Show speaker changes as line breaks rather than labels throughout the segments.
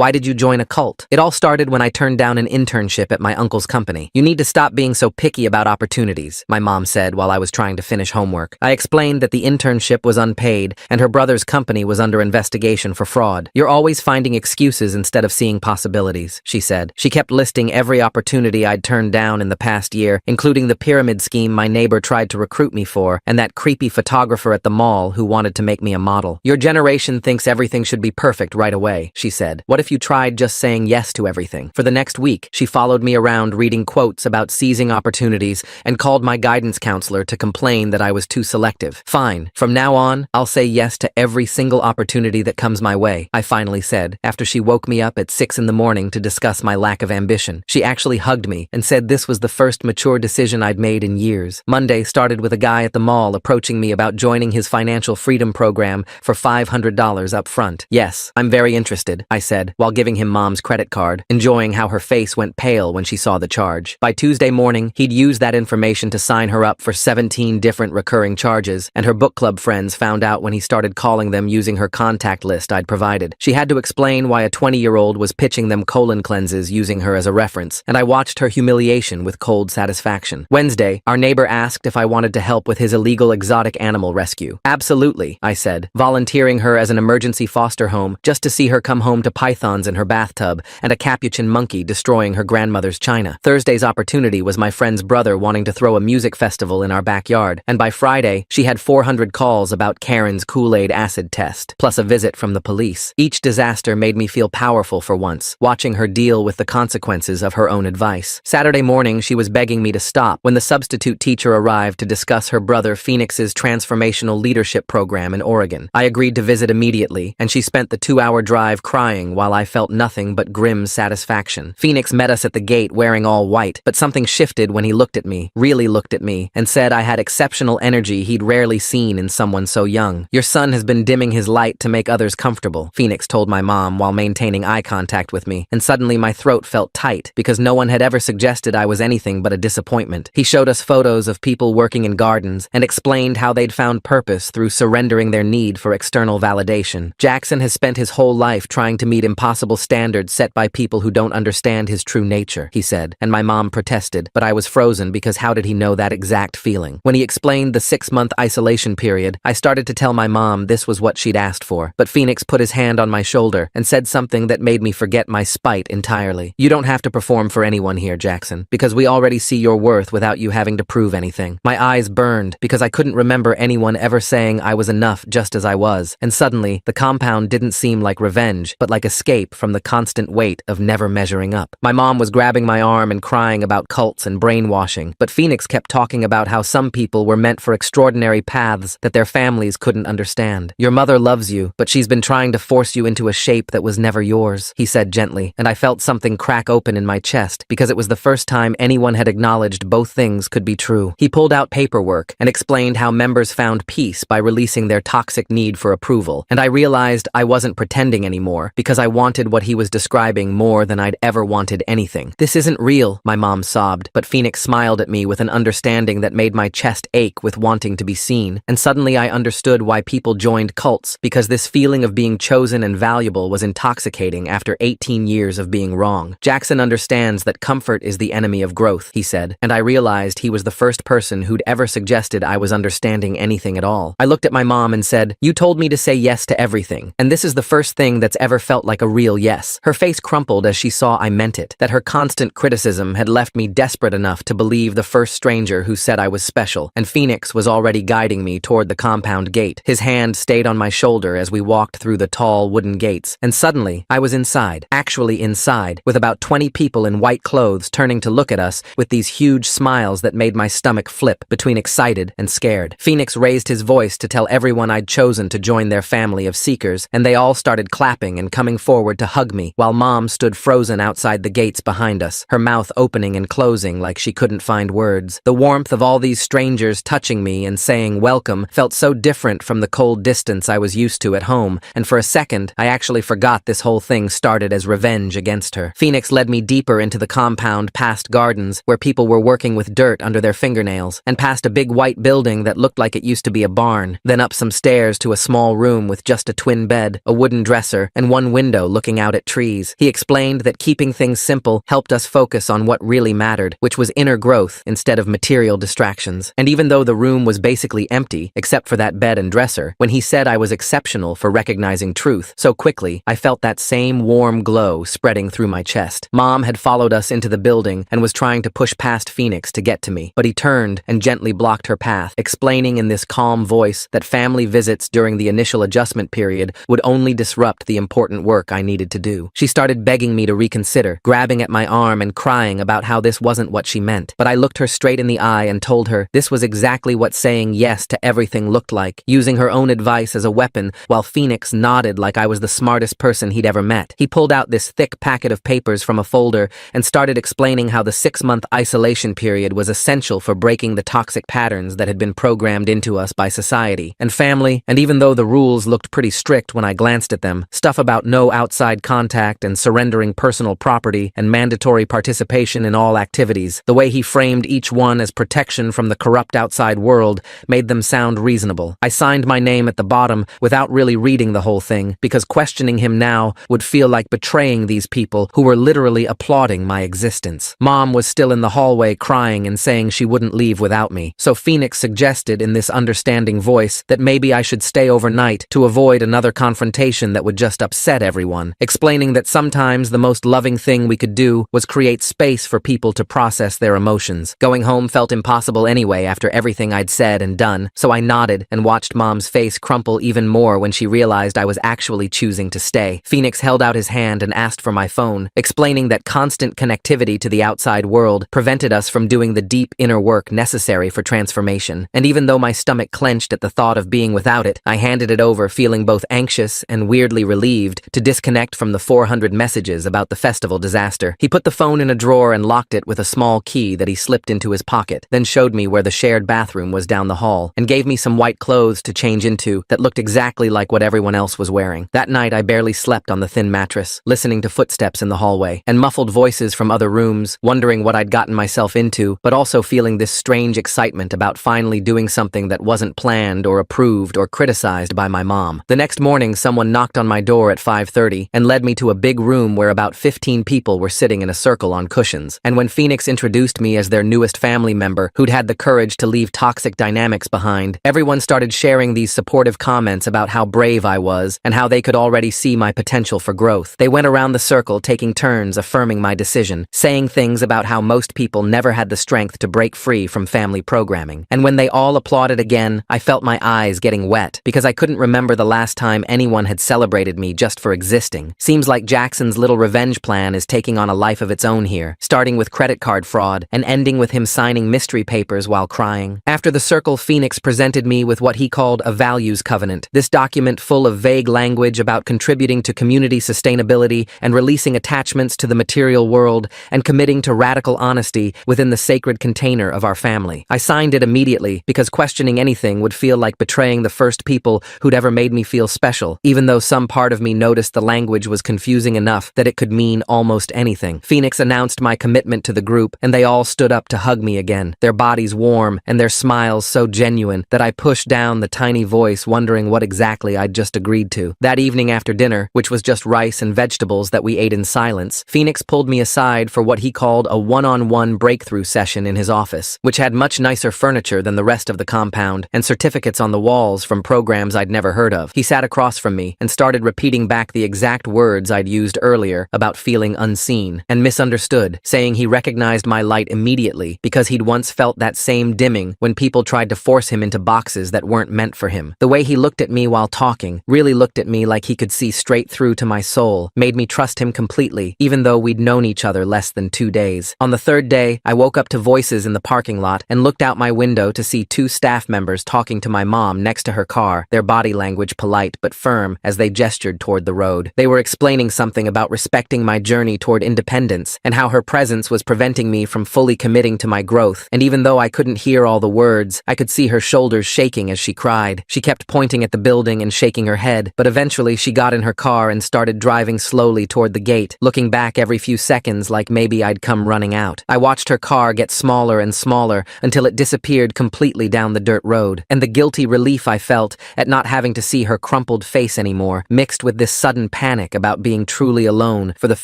Why did you join a cult? It all started when I turned down an internship at my uncle's company. You need to stop being so picky about opportunities, my mom said while I was trying to finish homework. I explained that the internship was unpaid and her brother's company was under investigation for fraud. You're always finding excuses instead of seeing possibilities, she said. She kept listing every opportunity I'd turned down in the past year, including the pyramid scheme my neighbor tried to recruit me for and that creepy photographer at the mall who wanted to make me a model. Your generation thinks everything should be perfect right away, she said. What if you tried just saying yes to everything? For the next week, she followed me around reading quotes about seizing opportunities and called my guidance counselor to complain that I was too selective. Fine. From now on, I'll say yes to every single opportunity that comes my way, I finally said, after she woke me up at 6 in the morning to discuss my lack of ambition. She actually hugged me and said this was the first mature decision I'd made in years. Monday started with a guy at the mall approaching me about joining his financial freedom program for $500 up front. Yes, I'm very interested, I said, while giving him Mom's credit card, enjoying how her face went pale when she saw the charge. By Tuesday morning, he'd used that information to sign her up for 17 different recurring charges, and her book club friends found out when he started calling them using her contact list I'd provided. She had to explain why a 20-year-old was pitching them colon cleanses using her as a reference, and I watched her humiliation with cold satisfaction. Wednesday, our neighbor asked if I wanted to help with his illegal exotic animal rescue. Absolutely, I said, volunteering her as an emergency foster home just to see her come home to pythons in her bathtub and a capuchin monkey destroying her grandmother's china. Thursday's opportunity was my friend's brother wanting to throw a music festival in our backyard, and by Friday, she had 400 calls about Karen's Kool-Aid acid test, plus a visit from the police. Each disaster made me feel powerful for once, watching her deal with the consequences of her own advice. Saturday morning, she was begging me to stop when the substitute teacher arrived to discuss her brother Phoenix's transformational leadership program in Oregon. I agreed to visit immediately, and she spent the 2-hour drive crying while I felt nothing but grim satisfaction. Phoenix met us at the gate wearing all white, but something shifted when he looked at me, really looked at me, and said I had exceptional energy he'd rarely seen in someone so young. Your son has been dimming his light to make others comfortable, Phoenix told my mom while maintaining eye contact with me, and suddenly my throat felt tight because no one had ever suggested I was anything but a disappointment. He showed us photos of people working in gardens and explained how they'd found purpose through surrendering their need for external validation. Jackson has spent his whole life trying to meet impossible standards set by people who don't understand his true nature, he said, and my mom protested, but I was frozen because how did he know that exact feeling? When he explained the 6-month isolation period, I started to tell my mom this was what she'd asked for, but Phoenix put his hand on my shoulder and said something that made me forget my spite entirely. You don't have to perform for anyone here, Jackson, because we already see your worth without you having to prove anything. My eyes burned because I couldn't remember anyone ever saying I was enough just as I was, and suddenly, the compound didn't seem like revenge, but like escape from the constant weight of never measuring up. My mom was grabbing my arm and crying about cults and brainwashing, but Phoenix kept talking about how some people were meant for extraordinary paths that their families couldn't understand. Your mother loves you, but she's been trying to force you into a shape that was never yours, he said gently, and I felt something crack open in my chest because it was the first time anyone had acknowledged both things could be true. He pulled out paperwork and explained how members found peace by releasing their toxic need for approval, and I realized I wasn't pretending anymore because I wanted what he was describing more than I'd ever wanted anything. This isn't real, my mom sobbed, but Phoenix smiled at me with an understanding that made my chest ache with wanting to be seen, and suddenly I understood why people joined cults, because this feeling of being chosen and valuable was intoxicating after 18 years of being wrong. Jackson understands that comfort is the enemy of growth, he said, and I realized he was the first person who'd ever suggested I was understanding anything at all. I looked at my mom and said, "You told me to say yes to everything, and this is the first thing that's ever felt like a real yes." Her face crumpled as she saw I meant it, that her constant criticism had left me desperate enough to believe the first stranger who said I was special, and Phoenix was already guiding me toward the compound gate. His hand stayed on my shoulder as we walked through the tall wooden gates, and suddenly I was inside, actually inside, with about 20 people in white clothes turning to look at us with these huge smiles that made my stomach flip between excited and scared. Phoenix raised his voice to tell everyone I'd chosen to join their family of seekers, and they all started clapping and coming forward to hug me, while Mom stood frozen outside the gates behind us, her mouth opening and closing like she couldn't find words. The warmth of all these strangers touching me and saying welcome felt so different from the cold distance I was used to at home, and for a second, I actually forgot this whole thing started as revenge against her. Phoenix led me deeper into the compound, past gardens where people were working with dirt under their fingernails, and past a big white building that looked like it used to be a barn, then up some stairs to a small room with just a twin bed, a wooden dresser, and one window looking out at trees. He explained that keeping things simple helped us focus on what really mattered, which was inner growth instead of material distractions. And even though the room was basically empty, except for that bed and dresser, when he said I was exceptional for recognizing truth so quickly, I felt that same warm glow spreading through my chest. Mom had followed us into the building and was trying to push past Phoenix to get to me, but he turned and gently blocked her path, explaining in this calm voice that family visits during the initial adjustment period would only disrupt the important work I needed to do. She started begging me to reconsider, grabbing at my arm and crying about how this wasn't what she meant. But I looked her straight in the eye and told her this was exactly what saying yes to everything looked like, using her own advice as a weapon while Phoenix nodded like I was the smartest person he'd ever met. He pulled out this thick packet of papers from a folder and started explaining how the 6-month isolation period was essential for breaking the toxic patterns that had been programmed into us by society and family, and even though the rules looked pretty strict when I glanced at them, stuff about no outside contact and surrendering personal property and mandatory participation in all activities, the way he framed each one as protection from the corrupt outside world made them sound reasonable. I signed my name at the bottom without really reading the whole thing, because questioning him now would feel like betraying these people who were literally applauding my existence. Mom was still in the hallway crying and saying she wouldn't leave without me, so Phoenix suggested in this understanding voice that maybe I should stay overnight to avoid another confrontation that would just upset everyone, explaining that sometimes the most loving thing we could do was create space for people to process their emotions. Going home felt impossible anyway after everything I'd said and done, so I nodded and watched Mom's face crumple even more when she realized I was actually choosing to stay. Phoenix held out his hand and asked for my phone, explaining that constant connectivity to the outside world prevented us from doing the deep inner work necessary for transformation. And even though my stomach clenched at the thought of being without it, I handed it over feeling both anxious and weirdly relieved to disconnect from the 400 messages about the festival disaster. He put the phone in a drawer and locked it with a small key that he slipped into his pocket, then showed me where the shared bathroom was down the hall, and gave me some white clothes to change into that looked exactly like what everyone else was wearing. That night I barely slept on the thin mattress, listening to footsteps in the hallway, and muffled voices from other rooms, wondering what I'd gotten myself into, but also feeling this strange excitement about finally doing something that wasn't planned or approved or criticized by my mom. The next morning, someone knocked on my door at 5:30 and led me to a big room where about 15 people were sitting in a circle on cushions. And when Phoenix introduced me as their newest family member who'd had the courage to leave toxic dynamics behind, everyone started sharing these supportive comments about how brave I was and how they could already see my potential for growth. They went around the circle taking turns affirming my decision, saying things about how most people never had the strength to break free from family programming. And when they all applauded again, I felt my eyes getting wet because I couldn't remember the last time anyone had celebrated me just for existing. Seems like Jackson's little revenge plan is taking on a life of its own here, starting with credit card fraud and ending with him signing mystery papers while crying. After the circle, Phoenix presented me with what he called a values covenant. This document full of vague language about contributing to community sustainability and releasing attachments to the material world and committing to radical honesty within the sacred container of our family. I signed it immediately because questioning anything would feel like betraying the first people who'd ever made me feel special, even though some part of me noticed the language was confusing enough that it could mean almost anything. Phoenix announced my commitment to the group, and they all stood up to hug me again, their bodies warm and their smiles so genuine that I pushed down the tiny voice wondering what exactly I'd just agreed to. That evening after dinner, which was just rice and vegetables that we ate in silence, Phoenix pulled me aside for what he called a one-on-one breakthrough session in his office, which had much nicer furniture than the rest of the compound and certificates on the walls from programs I'd never heard of. He sat across from me and started repeating back the exact words I'd used earlier about feeling unseen and misunderstood, saying he recognized my light immediately because he'd once felt that same dimming when people tried to force him into boxes that weren't meant for him. The way he looked at me while talking, really looked at me like he could see straight through to my soul, made me trust him completely, even though we'd known each other less than 2 days. On the third day, I woke up to voices in the parking lot and looked out my window to see 2 staff members talking to my mom next to her car, their body language polite but firm as they gestured toward the road. They were explaining something about respecting my journey toward independence and how her presence was preventing me from fully committing to my growth. And even though I couldn't hear all the words, I could see her shoulders shaking as she cried. She kept pointing at the building and shaking her head, but eventually she got in her car and started driving slowly toward the gate, looking back every few seconds like maybe I'd come running out. I watched her car get smaller and smaller until it disappeared completely down the dirt road, and the guilty relief I felt at not having to see her crumpled face anymore, mixed with this sudden panic about being truly alone for the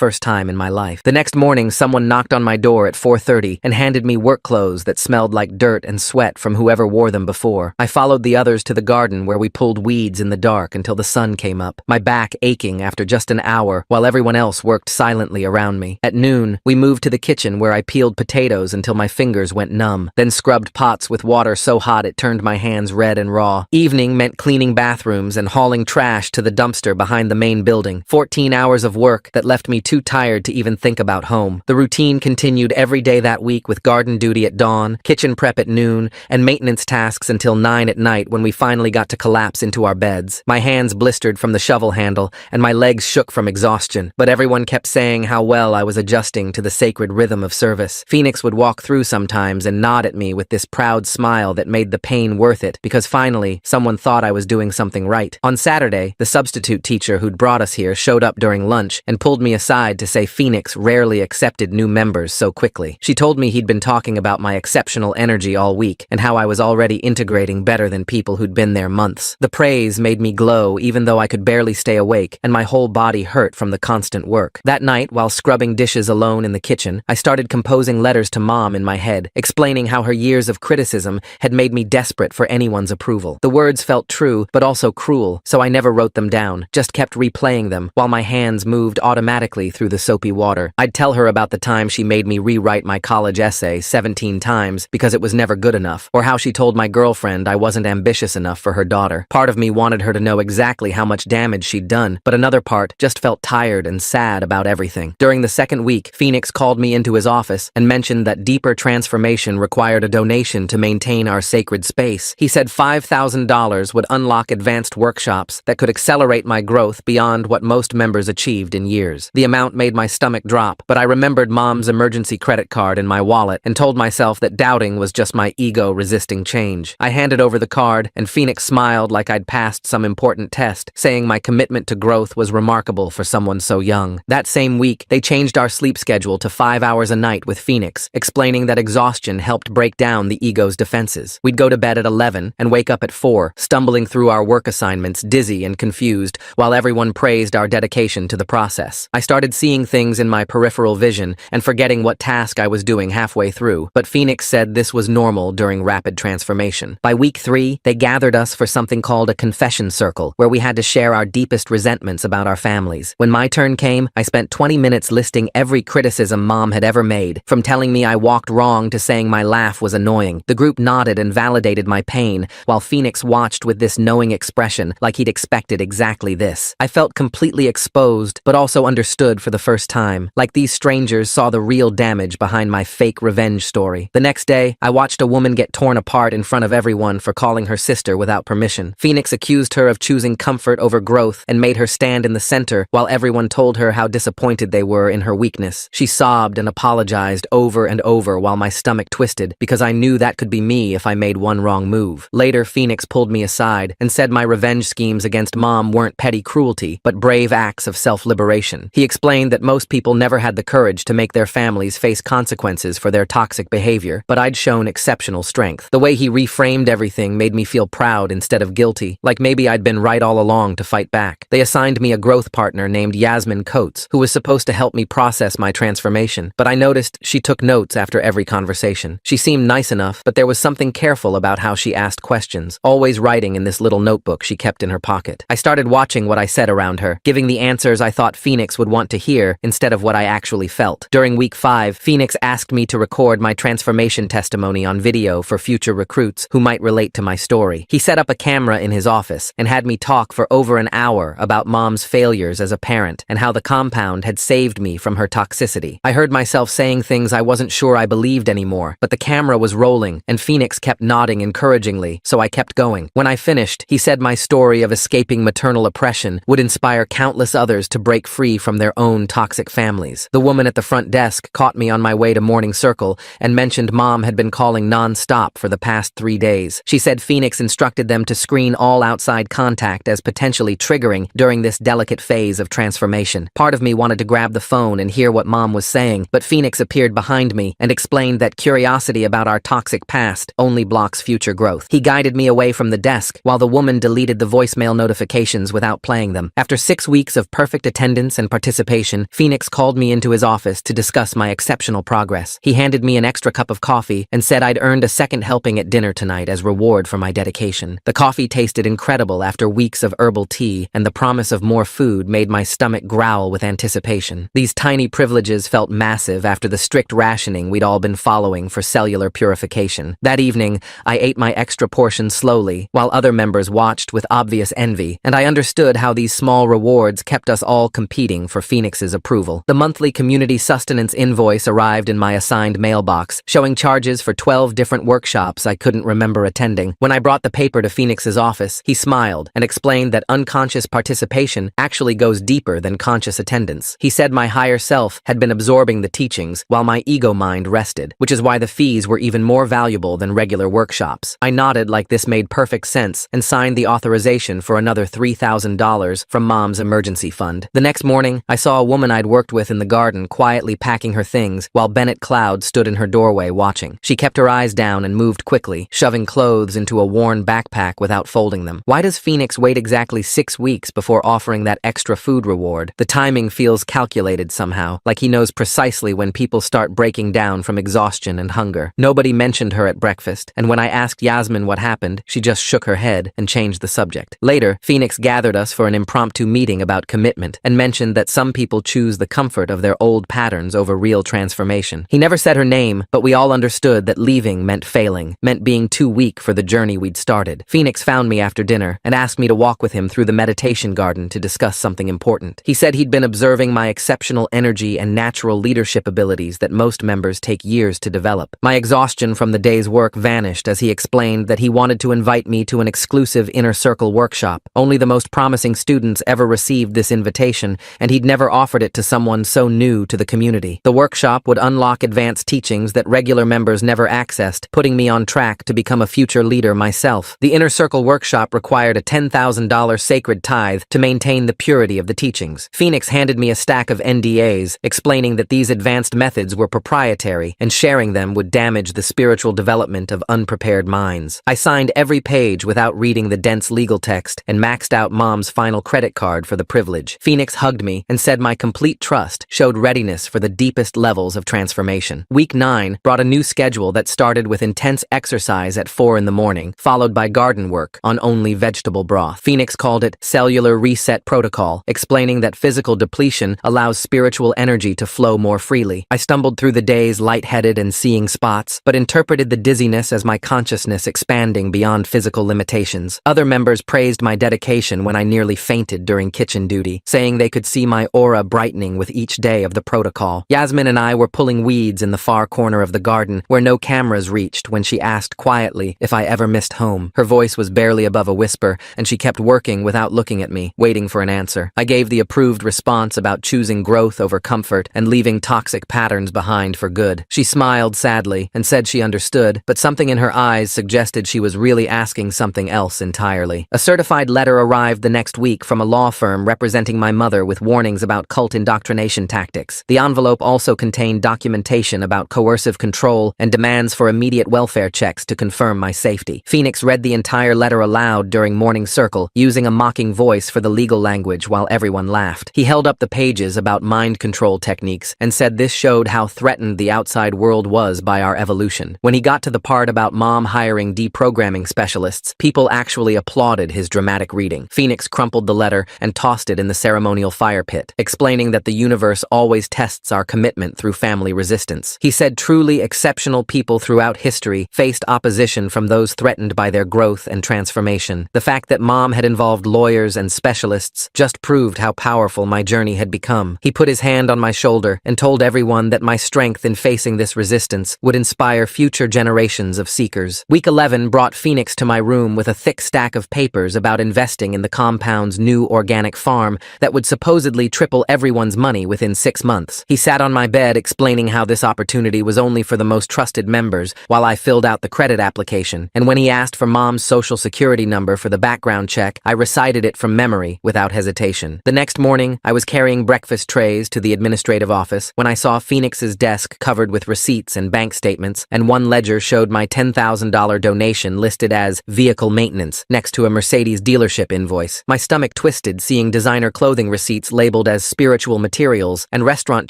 first time in my life. The next morning, someone knocked on my door at 4:30 and handed me work clothes that smelled like dirt and sweat from whoever wore them before. I followed the others to the garden where we pulled weeds in the dark until the sun came up, my back aching after just an hour while everyone else worked silently around me. At noon, we moved to the kitchen where I peeled potatoes until my fingers went numb, then scrubbed pots with water so hot it turned my hands red and raw. Evening meant cleaning bathrooms and hauling trash to the dumpster behind the main building. 14 hours of work that left me too tired to even think about home. The routine continued every day that week with garden duty at dawn, kitchen prep at noon, and maintenance tasks until 9 at night when we finally got to collapse into our beds. My hands blistered from the shovel handle and my legs shook from exhaustion, but everyone kept saying how well I was adjusting to the sacred rhythm of service. Phoenix would walk through sometimes and nod at me with this proud smile that made the pain worth it because finally someone thought I was doing something right. On Saturday, the substitute teacher who'd brought us here showed up during lunch and pulled me aside to say Phoenix rarely accepted new members so quickly. She told me he'd been talking about my exceptional energy all week and how I was already integrating better than people who'd been there months. The praise made me glow even though I could barely stay awake and my whole body hurt from the constant work. That night, while scrubbing dishes alone in the kitchen, I started composing letters to Mom in my head, explaining how her years of criticism had made me desperate for anyone's approval. The words felt true, but also cruel, so I never wrote them down, just kept replaying them while my hands moved automatically through the soapy water. I'd tell her about the time she made me rewrite my college essay 17 times because it was never good enough, or how she told my girlfriend I wasn't ambitious enough for her daughter. Part of me wanted her to know exactly how much damage she'd done, but another part just felt tired and sad about everything. During the second week, Phoenix called me into his office and mentioned that deeper transformation required a donation to maintain our sacred space. He said $5,000 would unlock advanced workshops that could accelerate my growth beyond what most members achieved in years. The amount made my stomach drop, but I remembered Mom's emergency credit card in my wallet and told myself that doubting was just my ego resisting change. I handed over the card, and Phoenix smiled like I'd passed some important test, saying my commitment to growth was remarkable for someone so young. That same week, they changed our sleep schedule to 5 hours a night with Phoenix, explaining that exhaustion helped break down the ego's defenses. We'd go to bed at 11 and wake up at 4, stumbling through our work assignments, dizzy and confused, while everyone praised our dedication to the process. I started seeing things in my peripheral vision and forgetting what task I was doing halfway through, but Phoenix said this was normal during rapid transformation. By week 3, they gathered us for something called a confession circle, where we had to share our deepest resentments about our families. When my turn came, I spent 20 minutes listing every criticism Mom had ever made, from telling me I walked wrong to saying my laugh was annoying. The group nodded and validated my pain, while Phoenix watched with this knowing expression like he'd expected exactly this. I felt completely exposed, but also understood for the first time, like these strangers saw the real damage behind my fake revenge story. The next day, I watched a woman get torn apart in front of everyone for calling her sister without permission. Phoenix accused her of choosing comfort over growth and made her stand in the center while everyone told her how disappointed they were in her weakness. She sobbed and apologized over and over while my stomach twisted because I knew that could be me if I made one wrong move. Later, Phoenix pulled me aside and said my revenge schemes against Mom weren't petty cruelty, but brave acts of self-liberation. He explained that most people never had the courage to make their families face consequences for their toxic behavior, but I'd shown exceptional strength. The way he reframed everything made me feel proud instead of guilty, like maybe I'd been right all along to fight back. They assigned me a growth partner named Yasmin Coates, who was supposed to help me process my transformation, but I noticed she took notes after every conversation. She seemed nice enough, but there was something careful about how she asked questions, always writing in this little notebook she kept in her pocket. I started watching what I said around her, giving the answers I thought Phoenix would want to hear instead of what I actually felt. During week 5, Phoenix asked me to record my transformation testimony on video for future recruits who might relate to my story. He set up a camera in his office and had me talk for over an hour about Mom's failures as a parent and how the compound had saved me from her toxicity. I heard myself saying things I wasn't sure I believed anymore, but the camera was rolling and Phoenix kept nodding encouragingly, so I kept going. When I finished, he said my story of escaping maternal oppression would inspire countless others to break free from their own toxic families. The woman at the front desk caught me on my way to morning circle and mentioned Mom had been calling non-stop for the past 3 days. She said Phoenix instructed them to screen all outside contact as potentially triggering during this delicate phase of transformation. Part of me wanted to grab the phone and hear what Mom was saying, but Phoenix appeared behind me and explained that curiosity about our toxic past only blocks future growth. He guided me away from the desk while the woman deleted the voicemail notifications without playing them. After 6 weeks of perfect attendance and participation, Phoenix called me into his office to discuss my exceptional progress. He handed me an extra cup of coffee and said I'd earned a second helping at dinner tonight as reward for my dedication. The coffee tasted incredible after weeks of herbal tea, and the promise of more food made my stomach growl with anticipation. These tiny privileges felt massive after the strict rationing we'd all been following for cellular purification. That evening, I ate my extra portion slowly, while other members watched with obvious envy, and I understood how these small rewards kept us all competing for Phoenix's approval. The monthly community sustenance invoice arrived in my assigned mailbox, showing charges for 12 different workshops I couldn't remember attending. When I brought the paper to Phoenix's office, he smiled and explained that unconscious participation actually goes deeper than conscious attendance. He said my higher self had been absorbing the teachings while my ego mind rested, which is why the fees were even more valuable than regular workshops. I nodded like this made perfect sense and signed the authorization for another $3,000 from Mom's emergency fund. The next morning, I saw a woman I'd worked with in the garden quietly packing her things while Bennett Cloud stood in her doorway watching. She kept her eyes down and moved quickly, shoving clothes into a worn backpack without folding them. Why does Phoenix wait exactly 6 weeks before offering that extra food reward? The timing feels calculated somehow, like he knows precisely when people start breaking down from exhaustion and hunger. Nobody mentioned her at breakfast, and when I asked Yasmin what happened, she just shook her head and changed the subject. Later, Phoenix gathered us for an impromptu meeting about commitment and mentioned that some people choose the comfort of their old patterns over real transformation. He never said her name, but we all understood that leaving meant failing, meant being too weak for the journey we'd started. Phoenix found me after dinner and asked me to walk with him through the meditation garden to discuss something important. He said he'd been observing my exceptional energy and natural leadership abilities that most members take years to develop. My exhaustion from the day's work vanished as he explained that he wanted to invite me to an exclusive inner circle workshop. Only the most promising students ever received this invitation, and he'd never offered it to someone so new to the community. The workshop would unlock advanced teachings that regular members never accessed, putting me on track to become a future leader myself. The inner circle workshop required a $10,000 sacred tithe to maintain the purity of the teachings. Phoenix handed me a stack of NDAs, explaining that these advanced methods were proprietary and sharing them would damage the spiritual development of unprepared minds. I signed every page without reading the dense legal text and maxed out Mom's final credit card for the privilege. Phoenix hugged me and said my complete trust showed readiness for the deepest levels of transformation. Week 9 brought a new schedule that started with intense exercise at 4 in the morning, followed by garden work on only vegetable broth. Phoenix called it Cellular Reset Protocol, explaining that physical depletion allows spiritual energy to flow more freely. I stumbled through the days lightheaded and seeing spots, but interpreted the dizziness as my consciousness expanding beyond physical limitations. Other members praised my dedication when I nearly fainted during kitchen duty, saying they could see my aura brightening with each day of the protocol. Yasmin and I were pulling weeds in the far corner of the garden where no cameras reached when she asked quietly if I ever missed home. Her voice was barely above a whisper, and she kept working without looking at me, waiting for an answer. I gave the approved response about choosing growth over comfort and leaving toxic patterns behind for good. She smiled sadly and said she understood, but something in her eyes suggested she was really asking something else entirely. A certified letter arrived the next week from a law firm representing my mother with warnings about cult indoctrination tactics. The envelope also contained documentation about coercive control and demands for immediate welfare checks to confirm my safety. Phoenix read the entire letter aloud during morning circle, using a mocking voice for the legal language while everyone laughed. He held up the pages about mind control techniques and said this showed how threatened the outside world was by our evolution. When he got to the part about Mom hiring deprogramming specialists, people actually applauded his dramatic reading. Phoenix crumpled the letter and tossed it in the ceremonial fire pit, explaining that the universe always tests our commitment through family resistance. He said truly exceptional people throughout history faced opposition from those threatened by their growth and transformation. The fact that Mom had involved lawyers and specialists just proved how powerful my journey had become. He put his hand on my shoulder and told everyone that my strength in facing this resistance would inspire future generations of seekers. Week 11 brought Phoenix to my room with a thick stack of papers about investing in the compound's new organic farm that would supposedly triple everyone's money within 6 months. He sat on my bed explaining how this opportunity was only for the most trusted members while I filled out the credit application, and when he asked for Mom's social security number for the background check, I recited it from memory without hesitation. The next morning, I was carrying breakfast trays to the administrative office when I saw Phoenix's desk covered with receipts and bank statements, and one ledger showed my $10,000 donation listed as vehicle maintenance next to a Mercedes dealership invoice. My stomach twisted disgusted seeing designer clothing receipts labeled as spiritual materials and restaurant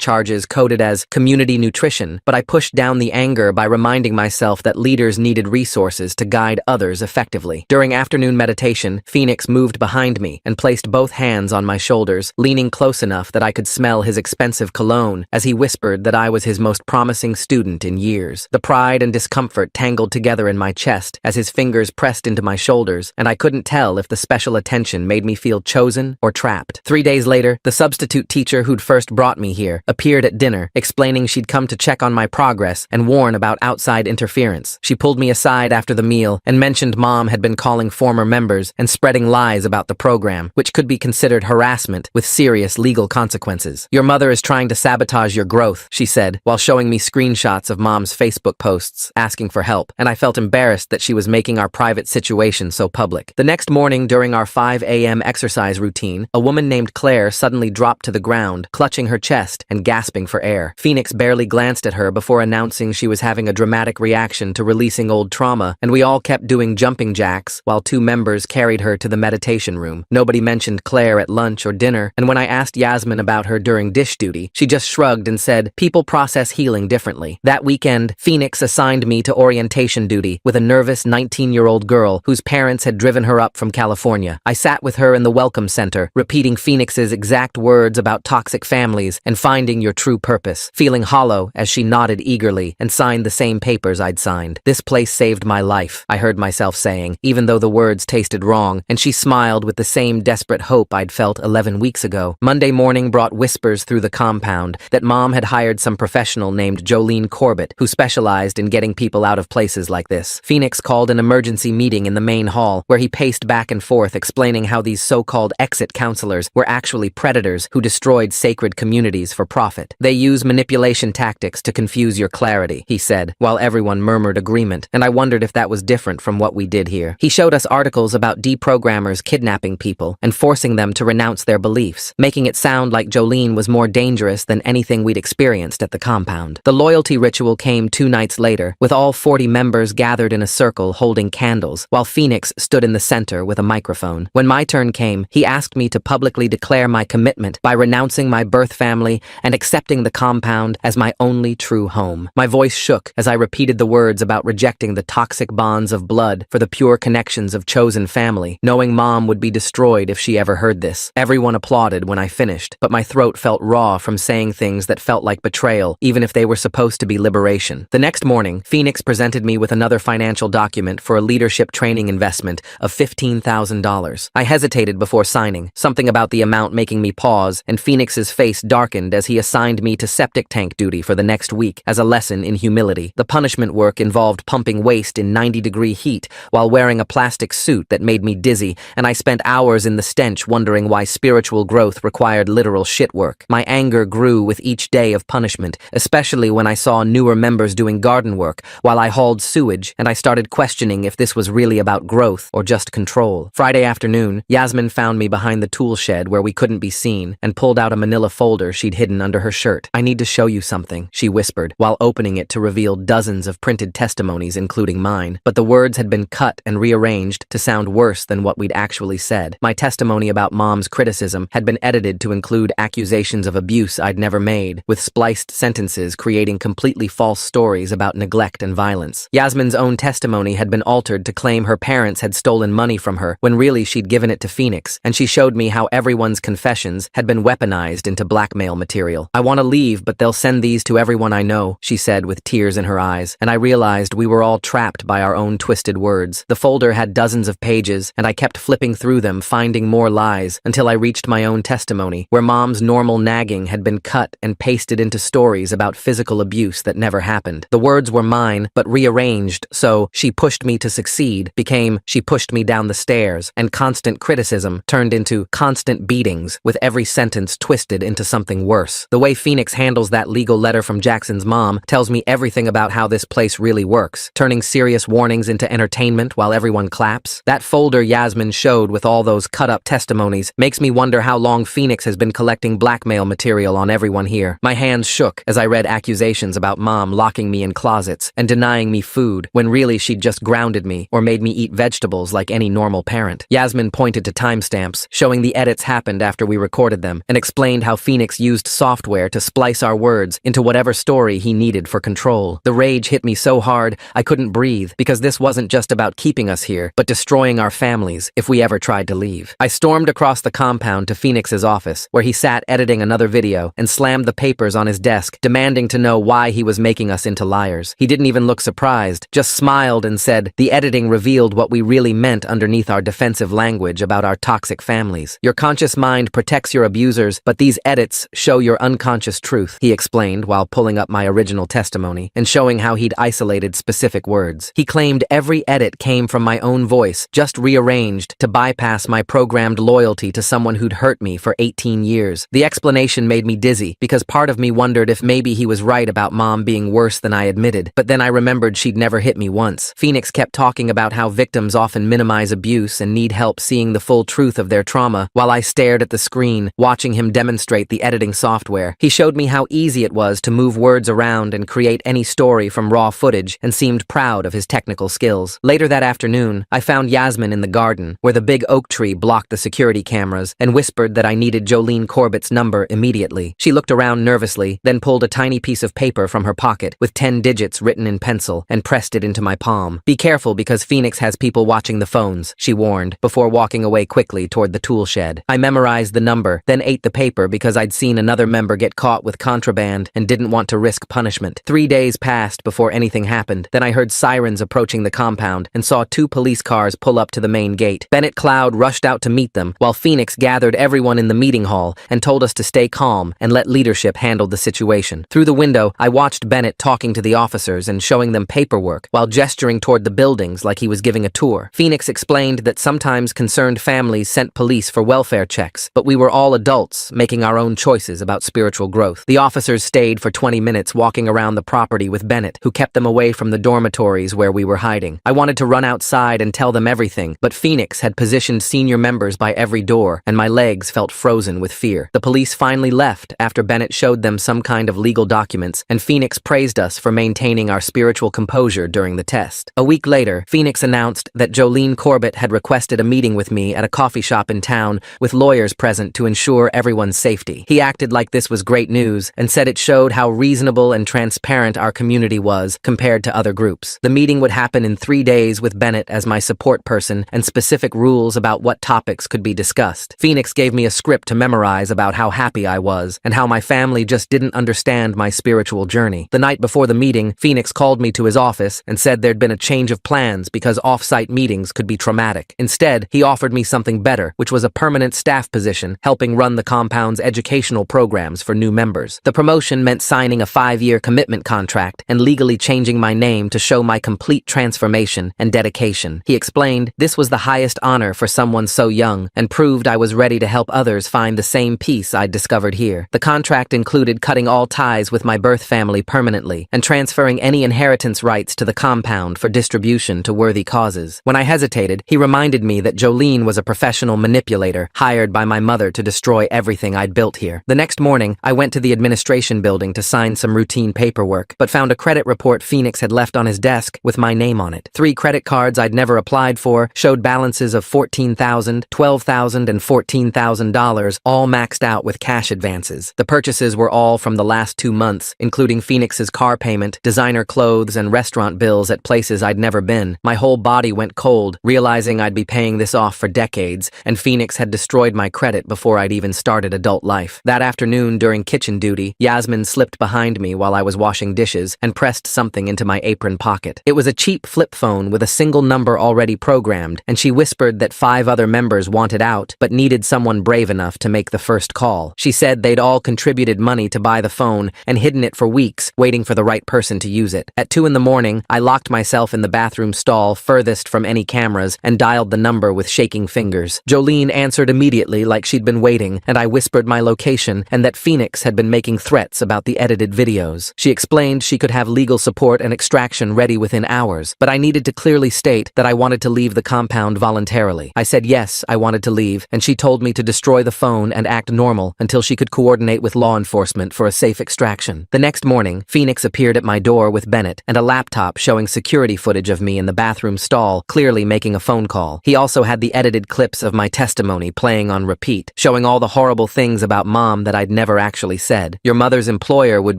charges coded as community nutrition, but I pushed down the anger by reminding myself that leaders needed resources to guide others effectively. During afternoon meditation, Phoenix moved behind me and placed both hands on my shoulders, leaning close enough that I could smell his expensive cologne as he whispered that I was his most promising student in years. The pride and discomfort tangled together in my chest as his fingers pressed into my shoulders, and I couldn't tell if the special attention made me feel chosen or trapped. 3 days later, the substitute teacher who'd first brought me here appeared at dinner, explaining she'd come to check on my progress and warn about outside interference. She pulled me aside after the meal and mentioned Mom had been calling former members and spreading lies about the program, which could be considered harassment with serious legal consequences. Your mother is trying to sabotage your growth, she said, while showing me screenshots of Mom's Facebook posts asking for help, and I felt embarrassed that she was making our private situation so public. The next morning, during our 5 a.m. exercise routine, a woman named Claire suddenly dropped to the ground, clutching her chest and gasping for air. Phoenix barely glanced at her before announcing she was having a dramatic reaction to releasing old trauma, and we all kept doing jumping jacks while 2 members carried her to the meditation room. Nobody mentioned Claire at lunch or dinner, and when I asked Yasmin about her during dish duty, she just shrugged and said, "People process healing differently." That weekend, Phoenix assigned me to orientation duty with a nervous 19-year-old girl whose parents had driven her up from California. I sat with her in the welcome center, repeating Phoenix's exact words about toxic families and finding your true purpose, feeling hollow as she nodded eagerly and signed the same papers I'd signed. "This place saved my life," I heard myself saying, even though the words tasted wrong, and she smiled with the same desperate hope I'd felt 11 weeks ago. Monday morning brought whispers through the compound that Mom had hired some professional named Jolene Corbett, who specialized in getting people out of places like this. Phoenix called an emergency meeting in the main hall, where he paced back and forth explaining how these so-called exit counselors were actually predators who destroyed sacred communities for profit. "They use manipulation tactics to confuse your clarity," he said, while everyone murmured agreement, and I wondered if that was different from what we did here. He showed us articles about deprogrammers kidnapping people and forcing them to renounce their beliefs, making it sound like Jolene was more dangerous than anything we'd experienced at the compound. The loyalty ritual came 2 nights later, with all 40 members gathered in a circle holding candles, while Phoenix stood in the center with a microphone. When my turn came, he asked me to publicly declare my commitment by renouncing my birth family and accepting the compound as my only true home. My voice shook as I repeated the words about rejecting the toxic bonds of blood for the pure connections of chosen family, knowing Mom would be destroyed if she ever heard this. Everyone applauded when I finished, but my throat felt raw from saying things that felt like betrayal, even if they were supposed to be liberation. The next morning, Phoenix presented me with another financial document for a leadership training investment of $15,000. I hesitated before signing, something about the amount making me pause, and Phoenix's face darkened as he assigned me to septic tank duty for the next week as a lesson in humility. The punishment work involved pumping waste in 90-degree heat while wearing a plastic suit that made me dizzy, and I spent hours in the stench wondering why spiritual growth required literal shit work. My anger grew with each day of punishment, especially when I saw newer members doing garden work while I hauled sewage, and I started questioning if this was really about growth or just control. Friday afternoon, Yasmin found me behind the tool shed where we couldn't be seen and pulled out a manila folder she'd hidden under her shirt. "I need to show you something," she whispered, while opening it to reveal dozens of printed testimonies, including mine. But the words had been cut and rearranged to sound worse than what we'd actually said. My testimony about Mom's criticism had been edited to include accusations of abuse I'd never made, with spliced sentences creating completely false stories about neglect and violence. Yasmin's own testimony had been altered to claim her parents had stolen money from her, when really she'd given it to Phoenix, and she showed me how everyone's confessions had been weaponized into blackmail material. "I want to leave, but they'll send these to everyone I know," she said with tears in her eyes, and I realized we were all trapped by our own twisted words. The folder had dozens of pages, and I kept flipping through them, finding more lies, until I reached my own testimony, where Mom's normal nagging had been cut and pasted into stories about physical abuse that never happened. The words were mine, but rearranged, so "she pushed me to succeed" became "she pushed me down the stairs," and constant criticism turned into constant beatings, with every sentence twisted into something worse. The way Phoenix handles that legal letter from Jackson's mom tells me everything about how this place really works, turning serious warnings into entertainment while everyone claps. That folder Yasmin showed with all those cut-up testimonies makes me wonder how long Phoenix has been collecting blackmail material on everyone here. My hands shook as I read accusations about Mom locking me in closets and denying me food, when really she'd just grounded me or made me eat vegetables like any normal parent. Yasmin pointed to timestamps timestamps showing the edits happened after we recorded them, and explained how Phoenix used software to splice our words into whatever story he needed for control. The rage hit me so hard I couldn't breathe, because this wasn't just about keeping us here, but destroying our families if we ever tried to leave. I stormed across the compound to Phoenix's office, where he sat editing another video, and slammed the papers on his desk, demanding to know why he was making us into liars. He didn't even look surprised, just smiled and said, "The editing revealed what we really meant underneath our defensive language about our toxic families. Your conscious mind protects your abusers, but these edits show your unconscious truth," he explained while pulling up my original testimony and showing how he'd isolated specific words. He claimed every edit came from my own voice, just rearranged to bypass my programmed loyalty to someone who'd hurt me for 18 years. The explanation made me dizzy, because part of me wondered if maybe he was right about Mom being worse than I admitted, but then I remembered she'd never hit me once. Phoenix kept talking about how victims often minimize abuse and need help seeing the full truth of their trauma, while I stared at the screen, watching him demonstrate the editing software. He showed me how easy it was to move words around and create any story from raw footage, and seemed proud of his technical skills. Later that afternoon, I found Yasmin in the garden, where the big oak tree blocked the security cameras, and whispered that I needed Jolene Corbett's number immediately. She looked around nervously, then pulled a tiny piece of paper from her pocket with 10 digits written in pencil and pressed it into my palm. "Be careful, because Phoenix has people watching the phones," she warned, before walking away quickly toward the tool shed. I memorized the number, then ate the paper because I'd seen another member get caught with contraband and didn't want to risk punishment. 3 days passed before anything happened. Then I heard sirens approaching the compound and saw 2 police cars pull up to the main gate. Bennett Cloud rushed out to meet them, while Phoenix gathered everyone in the meeting hall and told us to stay calm and let leadership handle the situation. Through the window, I watched Bennett talking to the officers and showing them paperwork, while gesturing toward the buildings like he was giving a tour. Phoenix explained that sometimes concerned families sent police for welfare checks, but we were all adults making our own choices about spiritual growth. The officers stayed for 20 minutes walking around the property with Bennett, who kept them away from the dormitories where we were hiding. I wanted to run outside and tell them everything, but Phoenix had positioned senior members by every door, and my legs felt frozen with fear. The police finally left after Bennett showed them some kind of legal documents, and Phoenix praised us for maintaining our spiritual composure during the test. A week later, Phoenix announced that Jolene Corbett had requested a meeting with me at a coffee shop in town with lawyers present to ensure everyone's safety. He acted like this was great news and said it showed how reasonable and transparent our community was compared to other groups. The meeting would happen in 3 days with Bennett as my support person and specific rules about what topics could be discussed. Phoenix gave me a script to memorize about how happy I was and how my family just didn't understand my spiritual journey. The night before the meeting, Phoenix called me to his office and said there'd been a change of plans because off-site meetings could be traumatic. Instead, he offered me something better, which was a permanent staff position helping run the compound's educational programs for new members. The promotion meant signing a 5-year commitment contract and legally changing my name to show my complete transformation and dedication. He explained this was the highest honor for someone so young and proved I was ready to help others find the same peace I'd discovered here. The contract included cutting all ties with my birth family permanently and transferring any inheritance rights to the compound for distribution to worthy causes. When I hesitated, he reminded me that Jolene was a professional manipulator hired by my mother to destroy everything I'd built here. The next morning, I went to the administration building to sign some routine paperwork, but found a credit report Phoenix had left on his desk with my name on it. 3 credit cards I'd never applied for showed balances of $14,000, $12,000, and $14,000, all maxed out with cash advances. The purchases were all from the last 2 months, including Phoenix's car payment, designer clothes, and restaurant bills at places I'd never been. My whole body went cold, realizing I'd be paying this off for decades, and Phoenix had destroyed my credit before I'd even started adult life. That afternoon, during kitchen duty, Yasmin slipped behind me while I was washing dishes and pressed something into my apron pocket. It was a cheap flip phone with a single number already programmed, and she whispered that 5 other members wanted out but needed someone brave enough to make the first call. She said they'd all contributed money to buy the phone and hidden it for weeks, waiting for the right person to use it. At 2 in the morning, I locked myself in the bathroom stall furthest from any cameras and dialed the number with shaking fingers. Jolene answered immediately like she'd been waiting, and I whispered my location and that Phoenix had been making threats about the edited videos. She explained she could have legal support and extraction ready within hours, but I needed to clearly state that I wanted to leave the compound voluntarily. I said yes, I wanted to leave, and she told me to destroy the phone and act normal until she could coordinate with law enforcement for a safe extraction. The next morning, Phoenix appeared at my door with Bennett and a laptop showing security footage of me in the bathroom stall, clearly making a phone call. He also had the edited clips of my testimony playing on repeat, showing all the horrible things about Mom that I'd never actually said. Your mother's employer would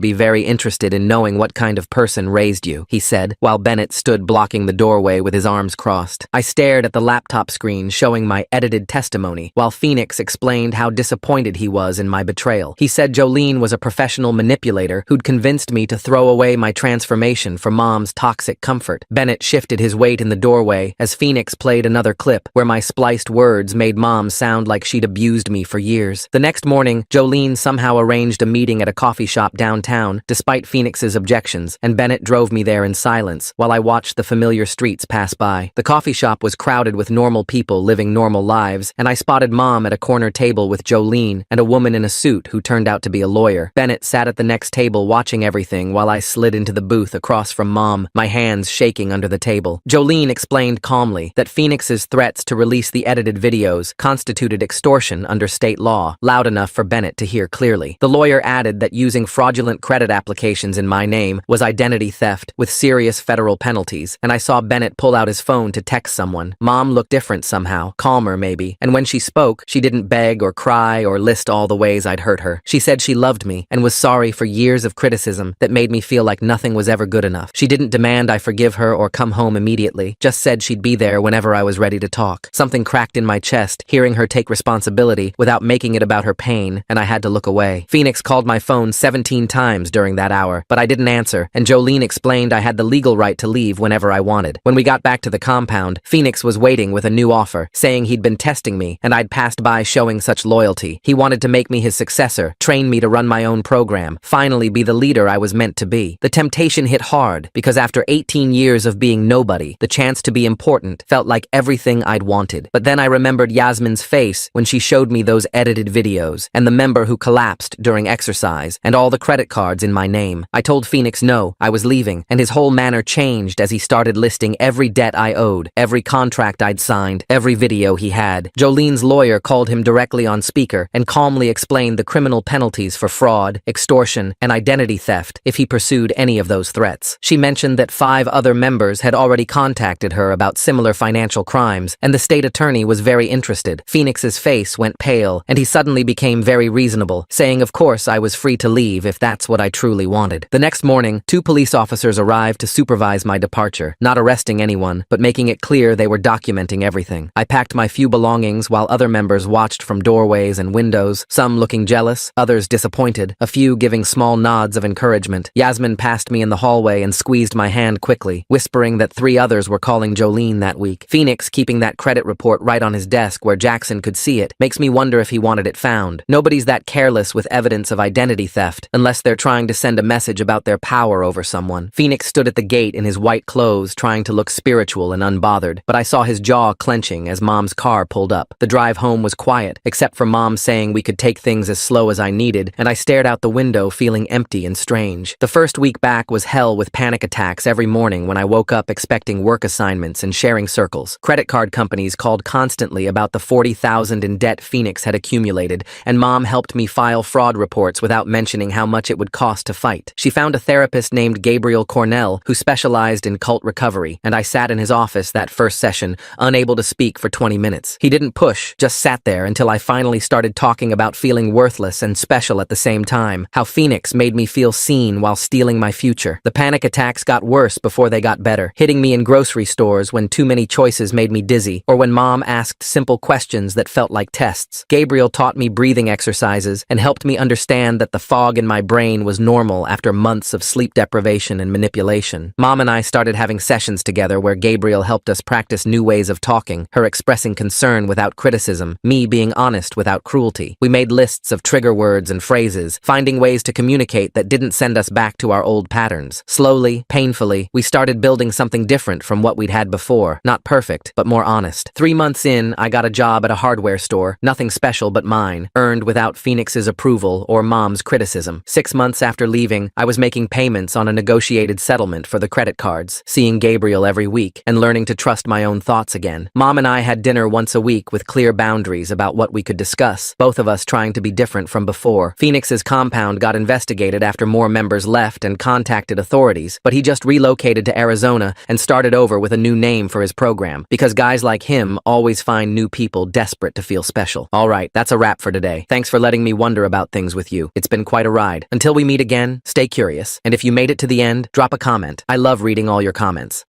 be very interested in knowing what kind of person raised you, he said, while Bennett stood blocking the doorway with his arms crossed. I stared at the laptop screen showing my edited testimony, while Phoenix explained how disappointed he was in my betrayal. He said Jolene was a professional manipulator who'd convinced me to throw away my transformation for Mom's toxic comfort. Bennett shifted his weight in the doorway as Phoenix played another clip where my spliced words made Mom sound like she'd abused me for years. The next morning, Jolene somehow arranged a meeting at a coffee shop downtown, despite Phoenix's objections, and Bennett drove me there in silence while I watched the familiar streets pass by. The coffee shop was crowded with normal people living normal lives, and I spotted Mom at a corner table with Jolene and a woman in a suit who turned out to be a lawyer. Bennett sat at the next table watching everything while I slid into the booth across from Mom, my hands shaking under the table. Jolene explained calmly that Phoenix's threats to release the edited videos constituted extortion under state law, loud enough for Bennett to hear clearly. The lawyer added that using fraudulent credit applications in my name was identity theft with serious federal penalties, and I saw Bennett pull out his phone to text someone. Mom looked different somehow, calmer maybe, and when she spoke, she didn't beg or cry or list all the ways I'd hurt her. She said she loved me and was sorry for years of criticism that made me feel like nothing was ever good enough. She didn't demand I forgive her or come home immediately, just said she'd be there whenever I was ready to talk. Something cracked in my chest, hearing her take responsibility without making it about her pain, and I had to look away. Phoenix called my phone 17 times during that hour, but I didn't answer, and Jolene explained I had the legal right to leave whenever I wanted. When we got back to the compound, Phoenix was waiting with a new offer, saying he'd been testing me, and I'd passed by showing such loyalty. He wanted to make me his successor, train me to run my own program, finally be the leader I was meant to be. The temptation hit hard, because after 18 years of being nobody, the chance to be important felt like everything I'd wanted. But then I remembered Yasmin's face when she showed me those edited videos, and the member who collapsed during exercise, and all the credit cards in my name. I told Phoenix no, I was leaving, and his whole manner changed as he started listing every debt I owed, every contract I'd signed, every video he had. Jolene's lawyer called him directly on speaker and calmly explained the criminal penalties for fraud, extortion, and identity theft if he pursued any of those threats. She mentioned that 5 other members had already contacted her about similar financial crimes, and the state attorney was very interested. Phoenix's face went pale, and he suddenly became very reasonable, saying of course I was free to leave if that's what I truly wanted. The next morning, 2 police officers arrived to supervise my departure, not arresting anyone, but making it clear they were documenting everything. I packed my few belongings while other members watched from doorways and windows, some looking jealous, others disappointed, a few giving small nods of encouragement. Yasmin passed me in the hallway and squeezed my hand quickly, whispering that 3 others were calling Jolene that week. Phoenix keeping that credit report right on his desk where Jackson could see it makes me wonder if he wanted it found. Nobody's that careless with evidence of identity theft, unless they're trying to send a message about their power over someone. Phoenix stood at the gate in his white clothes trying to look spiritual and unbothered, but I saw his jaw clenching as Mom's car pulled up. The drive home was quiet, except for Mom saying we could take things as slow as I needed, and I stared out the window feeling empty and strange. The first week back was hell with panic attacks every morning when I woke up expecting work assignments and sharing circles. Credit card companies called constantly about the $40,000 in debt Phoenix had accumulated, and Mom helped me file fraud reports without mentioning how much it would cost to fight. She found a therapist named Gabriel Cornell who specialized in cult recovery, and I sat in his office that first session, unable to speak for 20 minutes. He didn't push, just sat there until I finally started talking about feeling worthless and special at the same time, how Phoenix made me feel seen while stealing my future. The panic attacks got worse before they got better, hitting me in grocery stores when too many choices made me dizzy, or when Mom asked simple questions that felt like tests. Gabriel taught me breathing exercises and helped me understand that the fog in my brain was normal after months of sleep deprivation and manipulation. Mom and I started having sessions together where Gabriel helped us practice new ways of talking, her expressing concern without criticism, me being honest without cruelty. We made lists of trigger words and phrases, finding ways to communicate that didn't send us back to our old patterns. Slowly, painfully, we started building something different from what we'd had before. Not perfect, but more honest. 3 months in, I got a job at a hardware store, nothing special but mine, earned without Phoenix's approval or Mom's criticism. 6 months after leaving, I was making payments on a negotiated settlement for the credit cards, seeing Gabriel every week, and learning to trust my own thoughts again. Mom and I had dinner once a week with clear boundaries about what we could discuss, both of us trying to be different from before. Phoenix's compound got investigated after more members left and contacted authorities, but he just relocated to Arizona and started over with a new name for his program, because guys like him always find find new people desperate to feel special. All right, that's a wrap for today. Thanks for letting me wonder about things with you. It's been quite a ride. Until we meet again, stay curious. And if you made it to the end, drop a comment. I love reading all your comments.